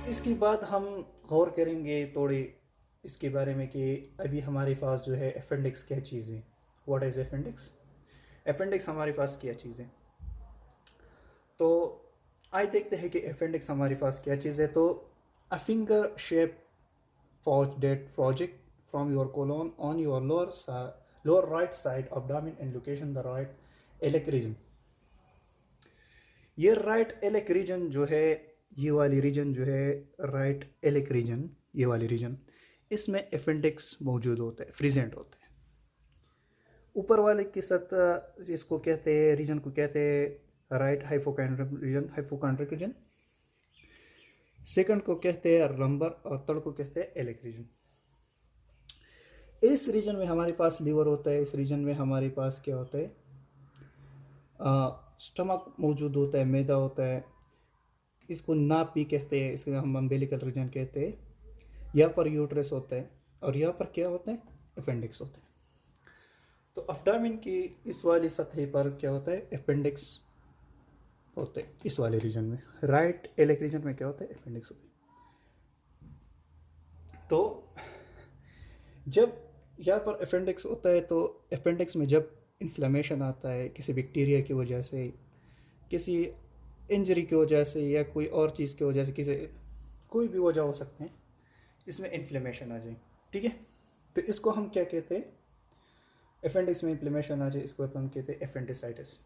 इसके बाद हम गौर करेंगे थोड़ी इसके बारे में कि अभी हमारे पास जो है अपेंडिक्स क्या चीज़ है। What is appendix? अपेंडिक्स हमारे पास क्या चीज़ है? तो आइए देखते हैं कि अपेंडिक्स हमारे पास क्या चीज़ है। तो a finger shape pouch that project from your colon on your lower right side abdomen and location the right iliac region। ये राइट एलिक रीजन जो है, ये वाली रीजन जो है राइट एलिक रीजन, ये वाली रीजन, इसमें अपेंडिक्स मौजूद होता है, प्रेजेंट होता है। ऊपर वाले की सतह इसको कहते हैं, रीजन को कहते हैं राइट हाइपोकॉन्ड्रिक रीजन। सेकंड को कहते हैं रंबर और थर्ड को कहते हैं एलिक रीजन। इस रीजन में हमारे पास लीवर होता है, इस रीजन में हमारे पास क्या होता है, स्टमक मौजूद होता है, मैदा होता है, इसको नाप भी कहते हैं, इसको हम अम्बेलिकल रीजन कहते हैं। यहाँ पर यूट्रस होता है और यहाँ पर क्या होता है, अपेंडिक्स होता है। तो अब्डोमेन की इस वाली सतह पर क्या होता है, अपेंडिक्स होते हैं। इस वाले रीजन में राइट एलिक रीजन में क्या होता है, अपेंडिक्स होता है। तो जब यहाँ पर अपेंडिक्स होता है तो अपेंडिक्स में जब इन्फ्लेमेशन आता है किसी बैक्टीरिया की वजह से, किसी इंजरी की वजह से या कोई और चीज़ की वजह से, किसी कोई भी वजह हो सकते हैं, इसमें इन्फ्लेमेशन आ जाए, ठीक है। तो इसको हम क्या कहते हैं, अपेंडिक्स में इन्फ्लेमेशन आ जाए, इसको हम कहते हैं अपेंडिसाइटिस।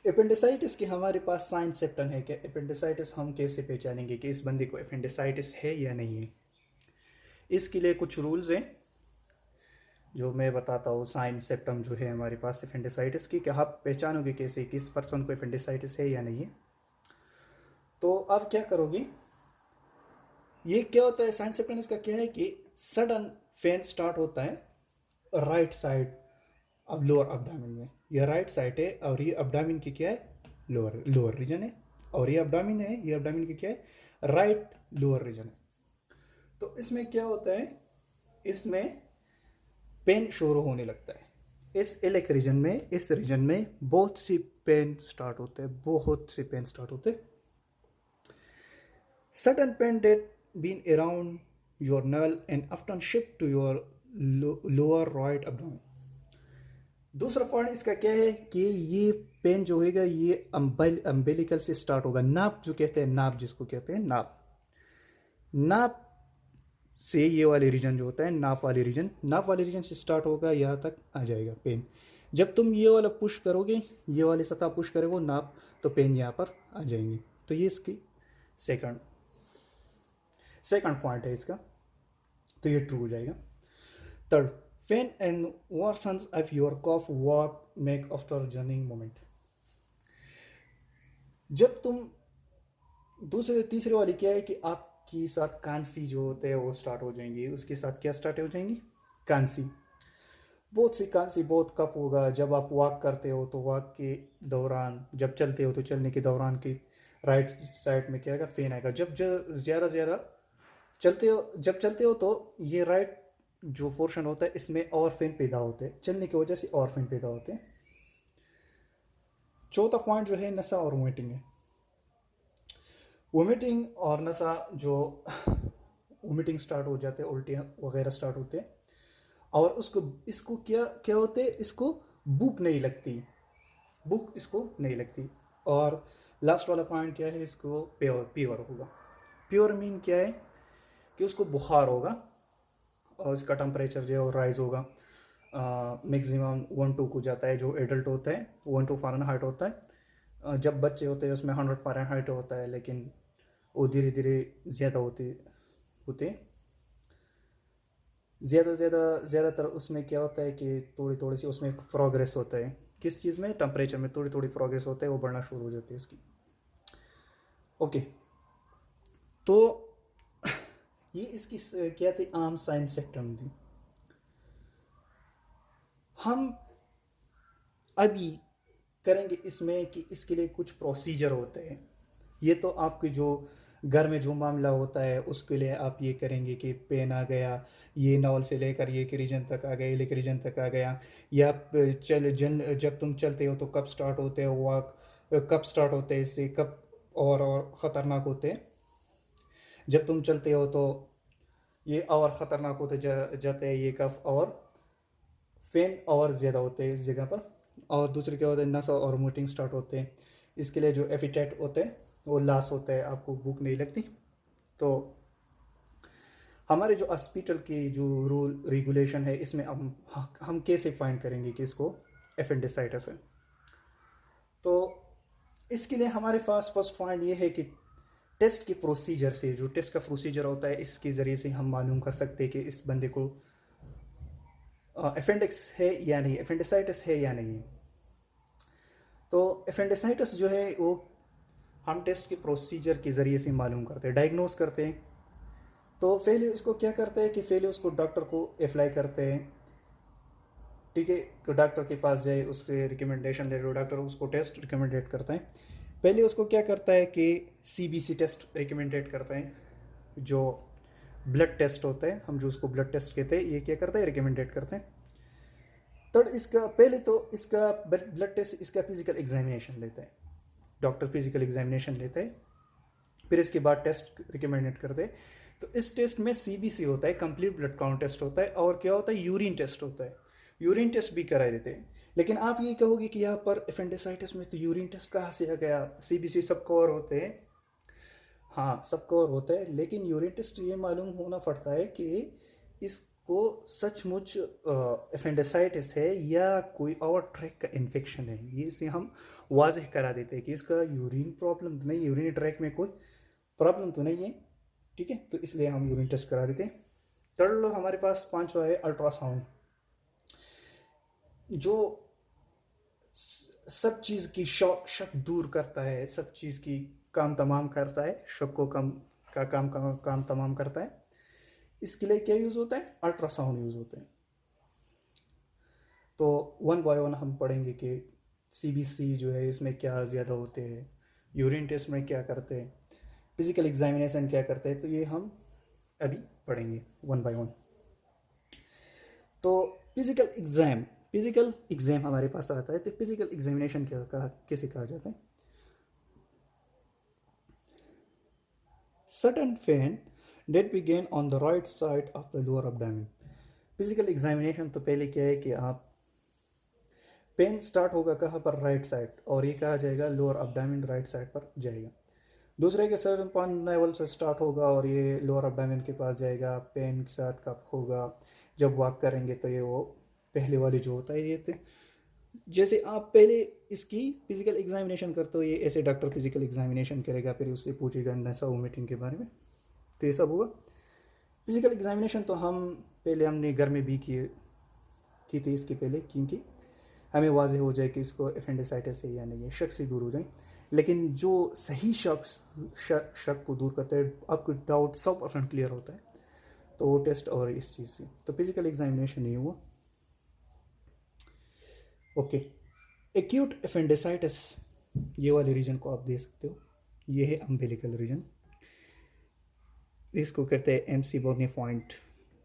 अपेंडिसाइटिस की हमारे पास साइन सिम्टम है कि अपेंडिसाइटिस हम कैसे पहचानेंगे कि इस बंदे को अपेंडिसाइटिस है या नहीं है। इसके लिए कुछ रूल्स हैं जो मैं बताता हूँ। साइन सिम्टम जो है हमारे पास अपेंडिसाइटिस की, कि आप पहचानोगे कैसे किस पर्सन को अपेंडिसाइटिस है या नहीं है। तो अब क्या करोगे, ये क्या होता है, साइन सिम्टम इसका क्या है कि सडन पेन स्टार्ट होता है राइट साइड अब लोअर अब्डामिन में। ये राइट साइड है और ये अब्डामिन की क्या है, लोअर लोअर रीजन है, और ये अब्डामिन है, ये अब्डामिन की क्या है, राइट लोअर रीजन है। तो इसमें क्या होता है, इसमें पेन शुरू होने लगता है इस इलेक रीजन में। इस रीजन में बहुत सी पेन स्टार्ट होते हैं, बहुत सी पेन स्टार्ट होते हैं। Sudden pain that been around your navel and after shift to your lower right abdomen. दूसरा पॉइंट इसका क्या है कि ये पेन जो होगा ये अम्बेलिकल से स्टार्ट होगा। नाप जो कहते हैं, नाप जिसको कहते हैं, नाप, नाप से ये वाले रीजन जो होता है, नाप वाले रीजन से स्टार्ट होगा, यहाँ तक आ जाएगा पेन। जब तुम ये वाला पुश करोगे, ये वाली सतह पुश करोगे नाप, तो पेन यहाँ पर आ जाएंगी। तो ये इसकी सेकंड पॉइंट है इसका, तो ये ट्रू हो जाएगा। Third, pain and worsens if your cough walk make after jarring moment. जब तुम तीसरे वाली क्या है कि आपकी साथ कांसी जो होते हैं वो स्टार्ट हो जाएंगी। उसके साथ क्या स्टार्ट हो जाएंगी, कांसी। बहुत कप होगा जब आप वॉक करते हो, तो वॉक के दौरान, जब चलते हो तो चलने के दौरान की राइट साइड में क्या आएगा, पेन आएगा। जब ज़्यादा चलते हो तो ये राइट जो पोर्शन होता है इसमें और पेन पैदा होते हैं, चलने की वजह से और पेन पैदा होते हैं। चौथा पॉइंट जो है नशा और वोमिटिंग है। वोमिटिंग और नशा, जो वोमिटिंग स्टार्ट हो जाते हैं, उल्टियाँ वगैरह स्टार्ट होते हैं, और इसको क्या क्या होते हैं, इसको भूख नहीं लगती। और लास्ट वाला पॉइंट क्या है, इसको प्योर होगा। प्योर मीन क्या है कि उसको बुखार होगा और इसका टेम्परेचर जो है राइज होगा, मैक्सिमम 1-2 को जाता है। जो एडल्ट होता है 1-2 फ़ारेनहाइट होता है। जब बच्चे होते हैं उसमें 100 फ़ारेनहाइट होता है, लेकिन वो धीरे धीरे ज़्यादा होते ज़्यादातर उसमें क्या होता है कि थोड़ी सी उसमें प्रोग्रेस होता है। किस चीज़ में, टेम्परेचर में थोड़ी प्रोग्रेस होता है, वो बढ़ना शुरू हो जाती है इसकी। ओके, तो ये इसकी क्या थी, आम साइन सिम्टम थी। हम अभी करेंगे इसमें कि इसके लिए कुछ प्रोसीजर होते हैं। ये तो आपके जो घर में जो मामला होता है उसके लिए आप ये करेंगे कि पेन आ गया, ये नॉल से लेकर ये के रीजन तक आ गया, ये के रीजन तक आ गया, या जब तुम चलते हो तो कब स्टार्ट होते हैं, वॉक कब स्टार्ट होते हैं, इससे कब और ख़तरनाक होते हैं। जब तुम चलते हो तो ये और ख़तरनाक होते जाते हैं ये कफ, और फेन और ज़्यादा होते हैं इस जगह पर। और दूसरे क्या होता है, नस और वोमिटिंग स्टार्ट होते हैं। इसके लिए जो एपिटाइट होते हैं वो लॉस होता है, आपको भूख नहीं लगती। तो हमारे जो हॉस्पिटल की जो रूल रेगुलेशन है, इसमें हम कैसे फाइंड करेंगे कि इसको एपेंडिसाइटिस है। तो इसके लिए हमारे पास फर्स्ट पॉइंट ये है कि टेस्ट के प्रोसीजर से, जो टेस्ट का प्रोसीजर होता है, इसके ज़रिए से हम मालूम कर सकते हैं कि इस बंदे को अपेंडिक्स है या नहीं, अपेंडिसाइटिस है या नहीं। तो अपेंडिसाइटिस जो है वो हम टेस्ट के प्रोसीजर के ज़रिए से मालूम करते हैं, डायग्नोस करते हैं। तो पहले उसको क्या करते हैं कि पहले उसको डॉक्टर को अप्लाई करते हैं, ठीक है। तो डॉक्टर के पास जाए, उसके रिकमेंडेशन ले लो, डॉक्टर उसको टेस्ट रिकमेंडेड करता है। पहले उसको क्या करता है कि सीबीसी टेस्ट रिकमेंडेड करता है, जो ब्लड टेस्ट होता है, हम जो उसको ब्लड टेस्ट कहते हैं, ये क्या करता है, रिकमेंडेड करते हैं। तो इसका पहले तो इसका ब्लड टेस्ट, इसका फिजिकल एग्जामिनेशन लेता है, डॉक्टर फिजिकल एग्जामिनेशन लेता है, फिर इसके बाद टेस्ट रिकमेंडेड करते हैं। तो इस टेस्ट में सीबीसी होता है, कंप्लीट ब्लड काउंट टेस्ट होता है, और क्या होता है, यूरिन टेस्ट होता है, यूरिन टेस्ट भी करा देते हैं। लेकिन आप ये कहोगे कि यहाँ पर एपेंडिसाइटिस में तो यूरिन टेस्ट कहाँ से आ गया, सीबीसी सब कवर होते हैं। हाँ, सब कवर होता है, लेकिन यूरिन टेस्ट ये मालूम होना पड़ता है कि इसको सचमुच एपेंडिसाइटिस है या कोई और ट्रैक का इन्फेक्शन है। ये इसे हम वाजह करा देते हैं कि इसका यूरिन प्रॉब्लम तो नहीं, यूरिन ट्रैक में कोई प्रॉब्लम तो नहीं है, ठीक है। तो इसलिए हम यूरिन टेस्ट करा देते हैं। थर्ड हमारे पास पांचवा है अल्ट्रासाउंड, जो सब चीज़ की शक दूर करता है, सब चीज़ की काम तमाम करता है, शक को काम तमाम करता है। इसके लिए क्या यूज़ होता है, अल्ट्रासाउंड यूज़ होता है। तो वन बाय वन हम पढ़ेंगे कि सीबीसी जो है इसमें क्या ज़्यादा होते हैं, यूरिन टेस्ट में क्या करते हैं, फिजिकल एग्जामिनेशन क्या करते हैं, तो ये हम अभी पढ़ेंगे वन बाय वन। तो फिजिकल एग्जाम हमारे पास आता है। तो फिजिकल एग्जामिनेशन कैसे कहा जाता है, sudden pain that begin on the right side of the lower abdomen. Physical examination तो पहले क्या है कि आप पेन स्टार्ट होगा कहाँ पर, राइट साइड, और ये कहा जाएगा लोअर एब्डोमेन, राइट साइड पर जाएगा। दूसरे के सडन पेन नेवल से स्टार्ट होगा और ये लोअर एब्डोमेन के पास जाएगा, पेन के साथ कब होगा, जब वॉक करेंगे तो ये वो पहले वाली जो होता है ये जैसे आप पहले इसकी फिजिकल एग्जामिनेशन करते हो, ये ऐसे डॉक्टर फिजिकल एग्जामिनेशन करेगा, फिर उससे पूछेगा नसा वोमिटिंग के बारे में, तो ये सब हुआ। फिजिकल एग्जामिनेशन तो हमने घर में भी की थी इसके पहले, क्योंकि हमें वाजह हो जाए कि इसको एपेंडिसाइटिस है या नहीं है, शक से दूर हो जाए। लेकिन जो सही शक को दूर करते हैं, आपको डाउट 100% क्लियर होता है, तो वो टेस्ट और इस चीज़ से, तो फिजिकल एग्जामिनेशन नहीं हुआ। ओके, एक्यूट एपेंडिसाइटिस, ये वाले रीजन को आप दे सकते हो, ये है अम्बिलिकल रीजन, इसको कहते हैं एमसी बोनी पॉइंट।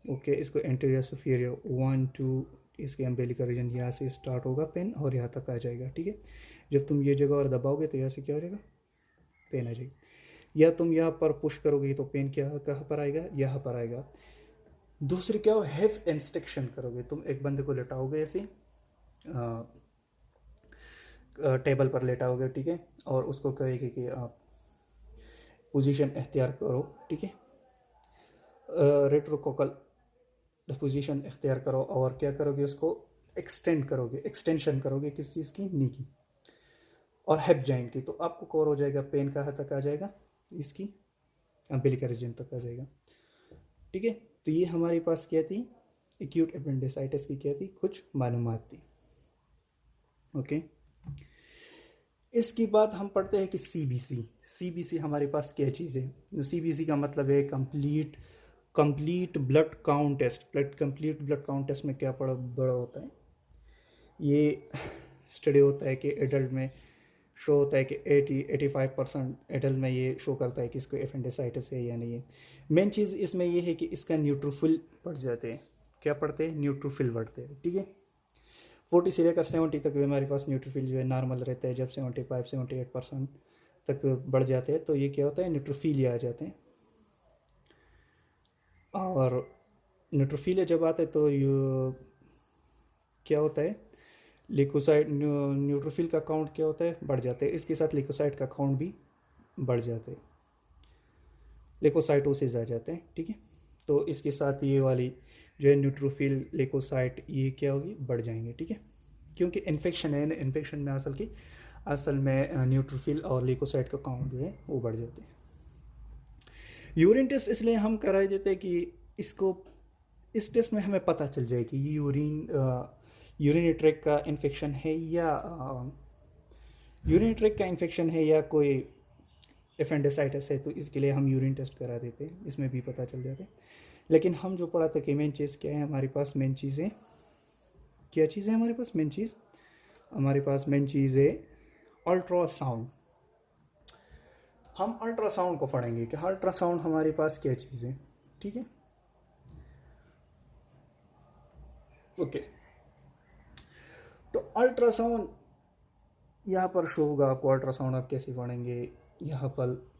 ओके, इसको एंटीरियर सुपीरियर 1 2, इसके अम्बिलिकल रीजन यहाँ से स्टार्ट होगा पेन और यहाँ तक आ जाएगा, ठीक है। जब तुम ये जगह और दबाओगे तो यहाँ से क्या हो जाएगा, पेन आ जाएगी। या तुम यहाँ पर पुश करोगे तो पेन क्या कहाँ पर आएगा, यहाँ पर आएगा। दूसरी क्या हो, हेफ इंस्ट्रक्शन करोगे, तुम एक बंदे को लेटाओगे ऐसे टेबल पर लेटाओगे, ठीक है, और उसको कहेगी कि आप पोजीशन इख्तियार करो, ठीक है, रेट्रोकोकल पोजीशन इख्तियार करो, और क्या करोगे, उसको एक्सटेंशन करोगे किस चीज़ की, नी की और हेप जॉइंट की, तो आपको कवर हो जाएगा, पेन कहाँ तक आ जाएगा, इसकी अम्बिलिकल रीजन तक आ जाएगा, ठीक है। तो ये हमारे पास क्या थी, एक्यूट एपेंडिसाइटिस की क्या थी, कुछ मालूमात थी। ओके, इसके बाद हम पढ़ते हैं कि सीबीसी हमारे पास क्या चीज़ है। सीबीसी का मतलब है complete blood count test. Complete blood count test में क्या बड़ा होता है, ये स्टडी होता है कि एडल्ट में शो होता है कि 80-85% एडल्ट में ये शो करता है कि इसको एपेंडिसाइटिस है या नहीं है। मेन चीज़ इसमें ये है कि इसका न्यूट्रोफिल बढ़ जाते हैं, क्या पढ़ते हैं, न्यूट्रोफिल बढ़ते हैं, ठीक है। 40 से लेकर 70 तक भी हमारे पास न्यूट्रोफिल जो है नॉर्मल रहता है, जब 75-78% तक बढ़ जाते हैं तो ये क्या होता है, न्यूट्रोफिलिया आ जाते हैं। और न्यूट्रोफिलिया जब आता है तो क्या होता है, लिकोसाइड न्यूट्रोफिल का काउंट क्या होता है, बढ़ जाता है, इसके साथ लिकोसाइड का काउंट भी बढ़ जाते हैं, लेकोसाइटोसिस आ जाते हैं, ठीक है। तो इसके साथ ये वाली जो है न्यूट्रोफिल लेकोसाइट ये क्या होगी, बढ़ जाएंगे, ठीक है, क्योंकि इन्फेक्शन है, इन्फेक्शन में असल में न्यूट्रोफिल और लेकोसाइट का काउंट जो है वो बढ़ जाते हैं। यूरिन टेस्ट इसलिए हम कराए देते हैं कि इसको, इस टेस्ट में हमें पता चल जाए कि ये यूरिन ट्रैक का इन्फेक्शन है या यूरिन ट्रैक का इन्फेक्शन है या कोई एपेंडिसाइटिस है, तो इसके लिए हम यूरिन टेस्ट करा देते हैं, इसमें भी पता चल जाता है। लेकिन हम जो पढ़ा था कि मेन चीज़ क्या है हमारे पास, मेन चीज़ है क्या चीज़ है हमारे पास, मेन चीज़ है अल्ट्रासाउंड। हम अल्ट्रासाउंड को पढ़ेंगे कि अल्ट्रासाउंड हमारे पास क्या चीज़ है, ठीक है, ओके। तो अल्ट्रासाउंड यहाँ पर शो होगा आपको, अल्ट्रासाउंड आप कैसे पढ़ेंगे, यहाँ पर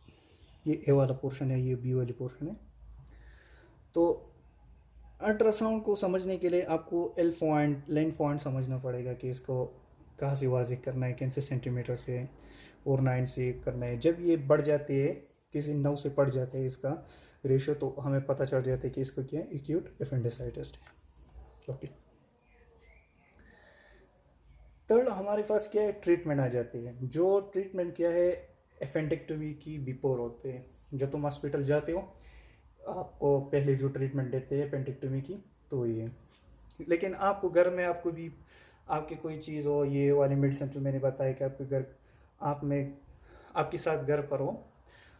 ये ए वाला पोर्शन है, ये बी वाली पोर्शन है। तो अल्ट्रासाउंड को समझने के लिए आपको लेन पॉइंट समझना पड़ेगा कि इसको कहाँ से वाज़ेह करना है, कैसे सेंटीमीटर से और 9 से करना है। जब ये बढ़ जाती है, किसी 9 से बढ़ जाता है इसका रेशियो, तो हमें पता चल जाता है कि इसको क्या है, एक्यूट एपेंडिसाइटिस है, ओके। थर्ड हमारे पास क्या है, ट्रीटमेंट आ जाती है। जो ट्रीटमेंट क्या है, एपेंडिक्टोमी की बिफोर होते हैं। जब तुम हॉस्पिटल जाते हो आपको पहले जो ट्रीटमेंट देते हैं एपेंडिक्टोमी की, तो ये। लेकिन आपको घर में आपको भी आपकी कोई चीज़ हो, ये वाली मेडिसिन जो मैंने बताया कि आपके घर आप में आपके साथ घर पर हो,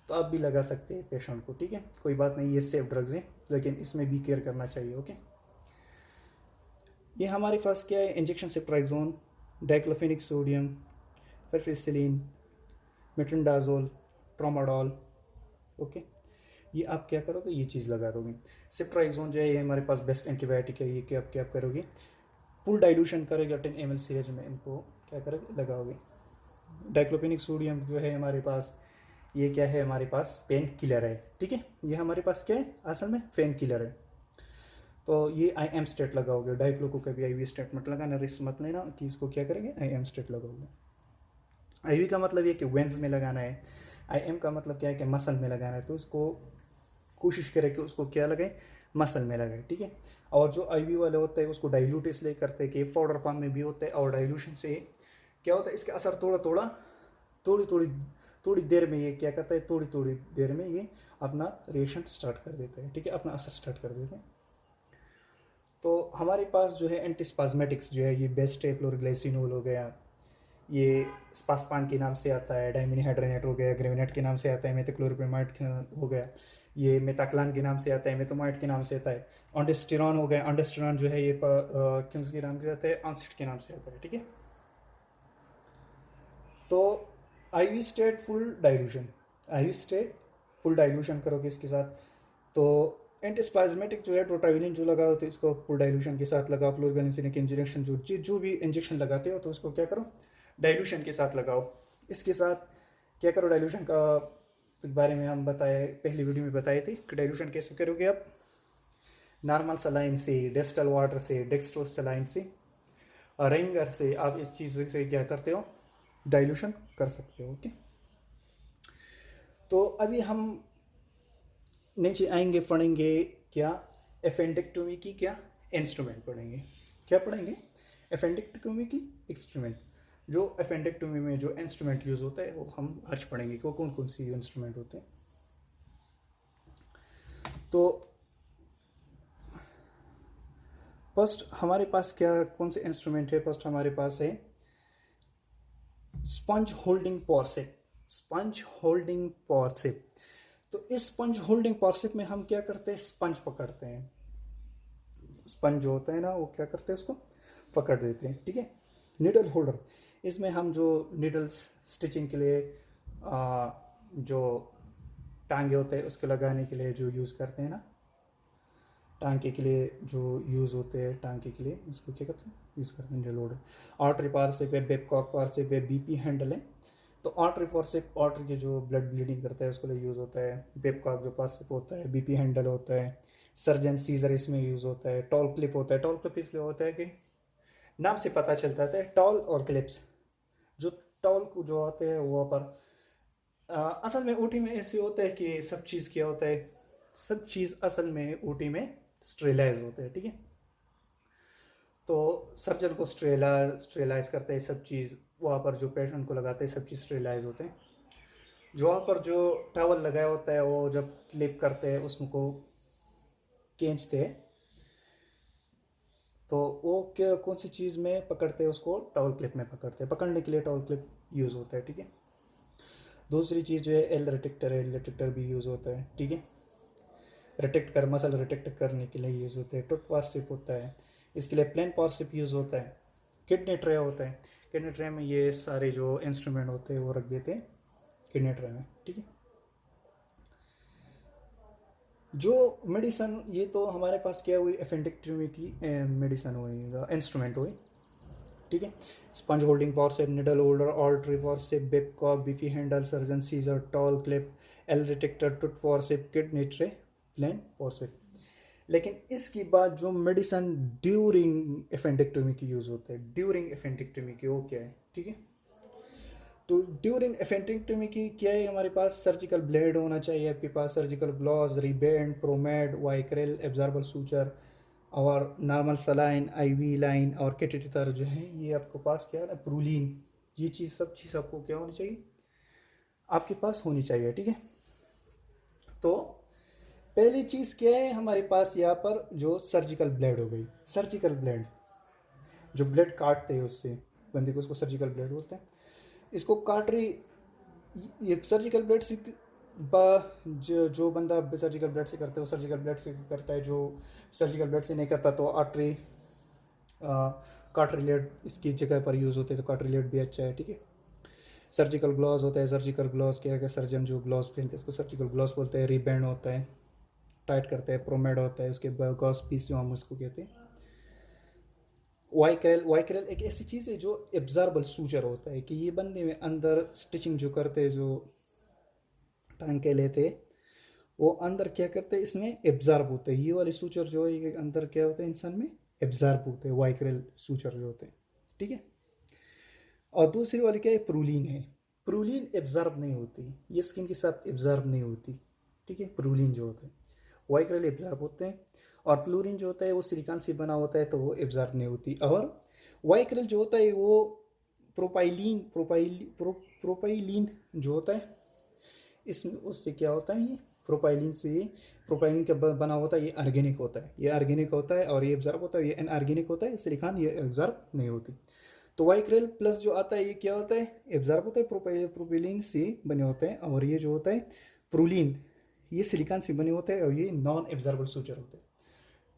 तो आप भी लगा सकते हैं पेशेंट को, ठीक है, कोई बात नहीं, ये सेफ ड्रग्स हैं, लेकिन इसमें भी केयर करना चाहिए, ओके। ये हमारे पास क्या है, इंजेक्शन सेप्राइजोन, diclofenac sodium, penicillin, metronidazole, tramadol, okay. ये आप क्या करोगे, ये चीज़ लगा दोगे। सेप्राइजोन जो है ये हमारे पास बेस्ट एंटीबायोटिक है, ये क्या आप करोगे, फुल डाइल्यूशन करोगे 10 ml सीएच में, इनको क्या करोगे, लगाओगे। डाइक्लोफेनिक सोडियम जो है हमारे पास, ये क्या है, हमारे पास पेन किलर है, ठीक है, ये हमारे पास क्या है, असल में पेन किलर है। तो ये IM स्टेट लगाओगे, डाइक्लो को कभी IV स्टेट मत लगाना, रिस्क मत लेना कि इसको क्या करेंगे, IM स्टेट लगाओगे। IV का मतलब ये कि वेंस में लगाना है, IM का मतलब क्या है कि मसल में लगाना है, तो उसको कोशिश करें कि उसको क्या लगाए, मसल में लगाए, ठीक है। और जो IV वाले होते हैं उसको डाइल्यूट इसलिए करते हैं कि पाउडर फॉर्म में भी होते हैं, और डाइल्यूशन से क्या होता है, इसका असर थोड़ी देर में ये क्या करता है, थोड़ी देर में ये अपना रिएक्शन स्टार्ट कर देता है, ठीक है, अपना असर स्टार्ट कर देते हैं। तो हमारे पास जो है एंटीस्पाज्मेटिक्स जो है, ये बेस्ट है, फ्लोरोग्लाइसिनोल हो गया, ये स्पास्पान के नाम से आता है, डाइमिनिहाइड्रोनेट हो गया, ग्रेविनेट के नाम से आता है, मेथाक्लोप्रामाइड हो गया, ये मेथाक्लान के नाम से आता है, मेथोमाइड के नाम से आता है, ऑन्डेस्टेरॉन हो गया, ऑन्डेस्टेरॉन जो है ये किस के नाम से आता है, ऑनसेट के नाम से आता है, ठीक है। तो IV स्टेट फुल डाइल्यूशन करोगे इसके साथ। तो एंटीस्पाज्मेटिक जो है ट्रोटाविलिन जो लगाओ तो इसको फुल डाइल्यूशन के साथ लगाओ, फ्लोरगेलिसिन इंजेक्शन जो भी इंजेक्शन लगाते हो तो उसको क्या करो, डाइल्यूशन के साथ लगाओ। इसके साथ क्या करो, डाइल्यूशन का बारे में हम बताए, पहली वीडियो में बताए थे कि डाइल्यूशन कैसे करोगे आप, नॉर्मल सलाइन से, डेस्टल वाटर से, डेक्सट्रोज सलाइन से, रिंगर से आप इस चीज़ से क्या करते हो, डाइल्यूशन कर सकते हो, ओके। तो अभी हम नीचे आएंगे, पढ़ेंगे क्या, एपेंडिक्टोमी की क्या इंस्ट्रूमेंट पढ़ेंगे, क्या पढ़ेंगे, एपेंडिक्टोमी की इंस्ट्रूमेंट। जो एपेंडिक्टोमी में जो इंस्ट्रूमेंट यूज़ होता है वो हम आज पढ़ेंगे कि कौन कौन सी इंस्ट्रूमेंट होते हैं। तो फर्स्ट हमारे पास क्या कौन से इंस्ट्रूमेंट है, फर्स्ट हमारे पास है स्पंज होल्डिंग फॉरसेप। तो इस स्पंज होल्डिंग फॉरसेप में हम क्या करते हैं, स्पंज पकड़ते हैं, स्पंज जो होता है ना वो क्या करते हैं, उसको पकड़ देते हैं, ठीक है। निडल होल्डर, इसमें हम जो निडल्स स्टिचिंग के लिए जो टांगे होते हैं उसके लगाने के लिए जो यूज़ करते हैं ना, टांके के लिए जो यूज़ होते हैं, टांके के लिए उसको क्या करते हैं, यूज़ करते हैं निडल होल्डर। आर्टरी पार्सेप है, बेबकॉक पार्सेप है, BP हैंडल है। तो आर्टरी पार्सेप, आर्टरी के जो ब्लड ब्लीडिंग करता है उसके लिए यूज़ होता है, बेबकॉक जो पार्सेप होता है, BP हैंडल होता है, सर्जन सीजर इसमें यूज़ होता है। टॉल क्लिप होता है। टॉल क्लिप इसलिए होता है कि नाम से पता चलता है टॉल और क्लिप्स। जो टॉल जो होते हैं वो पर असल में ऊटी में ऐसे होता है कि सब चीज़ क्या होता है, सब चीज़ असल में ऊटी में स्टेरिलाइज होता है, ठीक है। तो सर्जन को स्टेरिलाइज करते हैं सब चीज़, वहाँ पर जो पेशेंट को लगाते हैं सब चीज़ स्टेरिलाइज होते हैं। जो वहाँ पर जो टॉवल लगाया होता है वो जब क्लिप करते हैं उसको खींचते हैं, तो वो क्या कौन सी चीज़ में पकड़ते हैं, उसको टॉवल क्लिप में पकड़ते हैं। पकड़ने के लिए टॉवल क्लिप यूज़ होता है, ठीक है। दूसरी चीज़ जो है एल रिटेक्टर है, एल रिटेक्टर भी यूज़ होता है, ठीक है। रिटेक्ट कर मसल रिटेक्ट करने के लिए यूज़ होते हैं। टूथ पार्सिप होता है, इसके लिए प्लेन पार्सिप यूज़ होता है। किडनी ट्रे होता है, किडनी ट्रे में ये सारे जो इंस्ट्रूमेंट होते हैं वो रख देते हैं किडनी ट्रे में, ठीक है। जो मेडिसन, ये तो हमारे पास क्या हुई, एपेंडिक्टोमी की मेडिसन हुई, इंस्ट्रूमेंट हुई, ठीक है। Sponge holding forcep, needle holder, ऑल्ट्री forcep, Babcock, BP handle, surgeon scissor, towel clip, एल डिटेक्टर, tooth forcep, kidney tray, plain forcep. लेकिन इसके बाद जो मेडिसन ड्यूरिंग एपेंडिक्टोमी की यूज़ होता है, ड्यूरिंग एपेंडिक्टोमी की, वो क्या है, ठीक है। तो ड्यूरिंग एपेंडिक्टोमी की क्या है, हमारे पास सर्जिकल ब्लेड होना चाहिए, आपके पास surgical gloss, रिबेंड, Promed, वाइक्रेल, absorbable suture और नॉर्मल सलाइन, आईवी लाइन और कैटेटर जो है, ये आपके पास क्या है ना, प्रूलिन, ये चीज़ सब चीज़ आपको क्या होनी चाहिए, आपके पास होनी चाहिए, ठीक है। तो पहली चीज़ क्या है हमारे पास यहाँ पर, जो सर्जिकल ब्लेड हो गई, सर्जिकल ब्लेड, जो ब्लेड काटते हैं उससे बंदे को, उसको सर्जिकल ब्लेड बोलते हैं। इसको काट रही, ये सर्जिकल ब्लेड से जो बंदा सर्जिकल ब्लेड से करता है वो सर्जिकल ब्लेड से करता है, जो सर्जिकल ब्लेड से नहीं करता तो आर्टरी कार्ट्रिलेट इसकी जगह पर यूज़ होते हैं, तो कार्ट्रिलेट भी अच्छा है, ठीक है। सर्जिकल ग्लॉस होता है, सर्जिकल ग्लॉस क्या है, सर्जन जो ग्लॉस पहनते हैं उसको सर्जिकल ग्लॉस बोलते हैं। रिबैंड होता है, टाइट करते हैं। प्रोमेड होता है, उसके बाद गॉस पीस जो हम उसको कहते हैं। वाइक्रेल, वाइक्रेल एक ऐसी चीज़ है जो एब्जॉर्बल सूचर होता है, कि ये बंदे में अंदर स्टिचिंग जो करते हैं, जो टांग के लेते, वो अंदर क्या करते हैं, इसमें एब्जॉर्ब होते हैं। ये वाले सूचर जो है ये अंदर क्या होते हैं, इंसान में एब्जॉर्ब होते हैं, वाइक्रेल सूचर जो होते हैं, ठीक है। और दूसरी वाली क्या है, प्रूलिन है। प्रूलिन एब्जॉर्ब नहीं होती, ये स्किन के साथ एब्जॉर्ब नहीं होती, ठीक है। प्रूलिन जो होता है, वाइक्रेल एब्जॉर्ब होते हैं, और प्लूरिन जो होता है वो सिलिकॉन से बना होता है, तो वो एब्जॉर्ब नहीं होती। और वाइक्रेल जो होता है वो प्रोपाइलीन जो होता है, इसमें उससे क्या होता है, ये प्रोपाइलिन से, प्रोपाइलिन का बना होता है, ये ऑर्गेनिक होता है, ये ऑर्गेनिक होता है, और ये एब्जॉर्ब होता है, ये अनऑर्गेनिक होता है, सिलिकॉन ये एब्जॉर्ब नहीं होती। तो वाइक्रेल प्लस जो आता है ये क्या होता है, एब्जॉर्ब होता है, प्रोपाइलिन से बने होते हैं। और ये जो होता है प्रूलिन, ये सिलिकॉन से बने होते हैं, और ये नॉन एब्जॉर्बल सूचर होते हैं।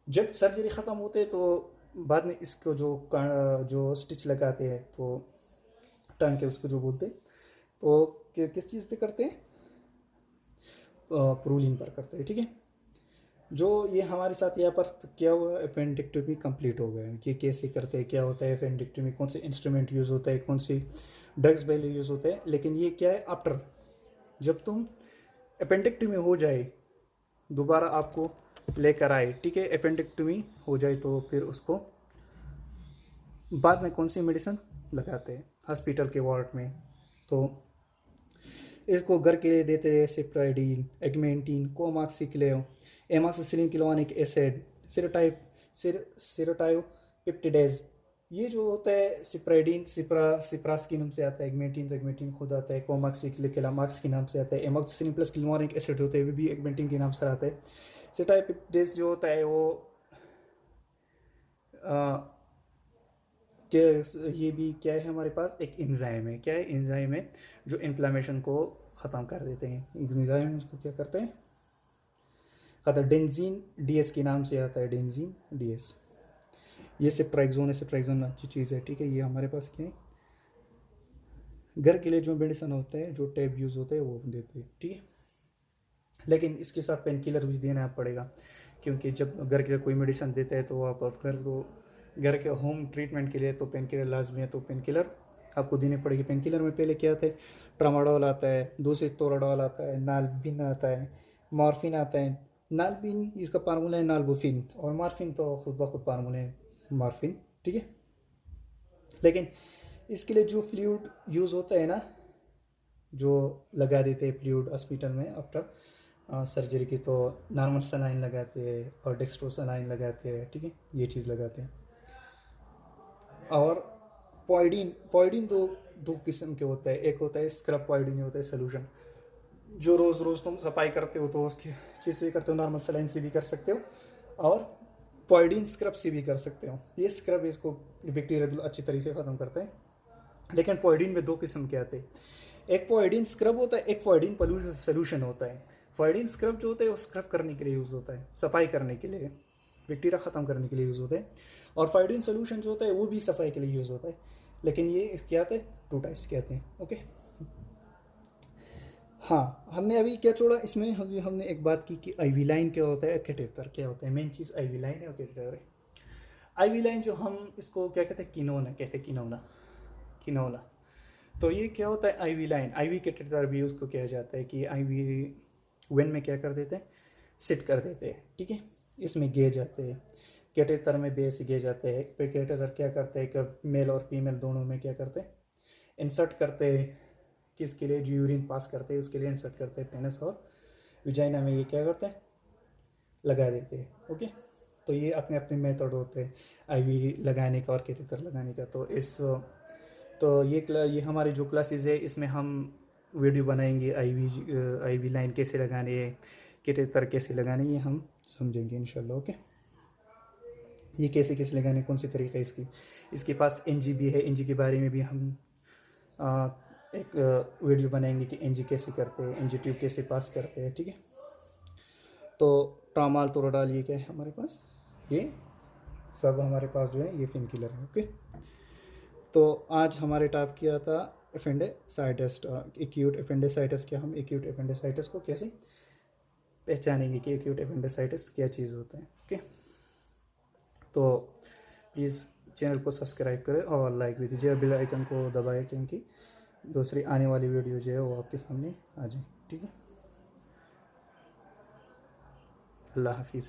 जब सर्जरी ख़त्म होते हैं तो बाद में इसको जो स्टिच लगाते हैं, तो टांग के उसको जो बोलते हैं, तो किस चीज़ पे करते हैं, प्रूलिन पर करते हैं, ठीक है। जो ये हमारे साथ यहाँ पर क्या हुआ, अपेंडिक्टोमी कंप्लीट हो गया है। ये कैसे करते हैं, क्या होता है अपेंडिक्टोमी, कौन से इंस्ट्रूमेंट यूज़ होता है, कौन सी ड्रग्स पहले यूज़ होते हैं। लेकिन ये क्या है, आफ्टर जब तुम अपेंडिक्टोमी हो जाए, दोबारा आपको लेकर आए, ठीक है, अपेंडिक्टोमी हो जाए, तो फिर उसको बाद में कौन सी मेडिसिन लगाते हैं हॉस्पिटल के वार्ड में। तो इसको घर के लिए देते हैं सिप्राइडीन, एगमेंटीन, कोमाक्सिक्लेव, एमाक्सिसिलिन क्लोनिक एसिड, सिरोटाइपिप्टिडेज। ये जो होता है सिप्राइडीन, सिप्रास के नाम से आता है, एगमेंटीन एगमेंटीन खुद आता है, कोमाक्सिक्लेमाक्स के नाम से आता है, एमाक्सिसिलिन प्लस क्लोनिक एसिड होते हैं, वे भी एगमेंटीन के नाम से आता है। सिरोटाइपिप्टिडेज जो होता है वो कि ये भी क्या है, हमारे पास एक एंजाइम है। क्या है, एंजाइम है जो इन्फ्लामेशन को ख़त्म कर देते हैं। एंजाइम उसको क्या करते हैं, खाता डेंजीन डीएस के नाम से आता है, डेंजीन डीएस। ये सिप्राइक्सोन है, सिप्राइक्सोन अच्छी चीज़ है, ठीक है। ये हमारे पास क्या है, घर के लिए जो मेडिसिन होता है, जो टैब यूज़ होता है वो देते हैं, ठीक है। लेकिन इसके साथ पेन किलर भी देना पड़ेगा, क्योंकि जब घर के कोई मेडिसिन देते हैं तो आप घर के होम ट्रीटमेंट के लिए तो पेन किलर लाजमी है, तो पेन किलर आपको देनी पड़ेगी। पेन किलर में पहले क्या आता है, ट्रामाडोल आता है, दूसरी तोराडोल आता है, नालबिन आता है, मॉर्फिन आता है, नालबीन इसका फार्मूला है नालबुफिन, और मार्फिन तो खुद ब खुद फार्मूला है मार्फिन, ठीक है। लेकिन इसके लिए जो फ्लूइड यूज़ होता है ना, जो लगा देते हैं फ्लूइड हॉस्पिटल में आफ्टर सर्जरी की, तो नॉर्मल सलाइन लगाते हैं और डेक्स्ट्रो सलाइन लगाते हैं, ठीक है, ये चीज़ लगाते हैं। और पॉइडीन, पॉइडीन दो दो किस्म के होता है, एक होता है स्क्रब पॉइडीन, होता है सोल्यूशन, जो रोज़ रोज़ तुम सफाई करते हो तो उसकी चीज़ से करते हो, नॉर्मल सलाइन से भी कर सकते हो, और पॉइडीन स्क्रब से भी कर सकते हो। ये स्क्रब इसको बैक्टीरिया अच्छी तरीके से ख़त्म करता है। लेकिन पॉइडीन में दो किस्म के आते हैं, एक पॉइडीन स्क्रब होता है, एक पॉइडीन सोल्यूशन होता है। पॉइडीन स्क्रब जो होता है वो स्क्रब करने के लिए यूज़ होता है, सफाई करने के लिए, बैक्टीरिया ख़त्म करने के लिए यूज़ होता है। और पॉइडीन सोल्यूशन जो होता है वो भी सफाई के लिए यूज़ होता है। लेकिन ये क्या आते हैं, 2 टाइप्स के आते हैं, ओके। हाँ, हमने अभी क्या छोड़ा इसमें, हमने एक बात की कि आईवी लाइन क्या होता है, कैटेटर क्या होता है। मेन चीज़ आईवी लाइन है और कैटेटर है। आईवी लाइन जो हम इसको क्या कहते हैं, किनोना कहते हैं, किनोना, किनोला। तो ये क्या होता है आईवी लाइन, आईवी कैटेटर भी उसको किया जाता है कि आईवी वेन में क्या कर देते हैं, सिट कर देते हैं, ठीक है। इसमें गेज आते हैं, कैटेटर में बेस गेज आते हैं। फिर कैटेटर क्या करते हैं कि मेल और फीमेल दोनों में क्या करते हैं, इंसर्ट करते हैं। किसके लिए, जो यूरिन पास करते हैं उसके लिए इंसर्ट करते हैं। पेनिस और विजाइना में ये क्या करते हैं, लगा देते हैं, ओके। तो ये अपने अपने मेथड होते हैं आईवी लगाने का और कैटेटर लगाने का। तो ये हमारी जो क्लासेस है इसमें हम वीडियो बनाएंगे आईवी लाइन कैसे लगाने है, कैटेटर कैसे लगाने, ये हम समझेंगे इंशाल्लाह, ओके। ये कैसे कैसे लगाने, कौन सी तरीका है इसकी। इसके पास एनजी भी है, एनजी के बारे में भी हम एक वीडियो बनाएंगे कि एनजी कैसे करते हैं, एनजी ट्यूब कैसे पास करते हैं, ठीक है। तो ट्रामाल तोराडाल ये क्या है हमारे पास, ये सब हमारे पास जो है ये पेन किलर है, ओके। तो आज हमारे टॉप किया था एपेंडिसाइटिस, एक्यूट एपेंडिसाइटिस। क्या हम एक्यूट एपेंडिसाइटिस को कैसे पहचानेंगे कि एक्यूट एपेंडिसाइटिस क्या चीज़ होता है, ओके। तो प्लीज़ चैनल को सब्सक्राइब करें और लाइक भी दीजिए, बेल आइकन को दबाएं, क्योंकि दूसरी आने वाली वीडियो जो है वो आपके सामने आ जाए, ठीक है। अल्लाह हाफिज़।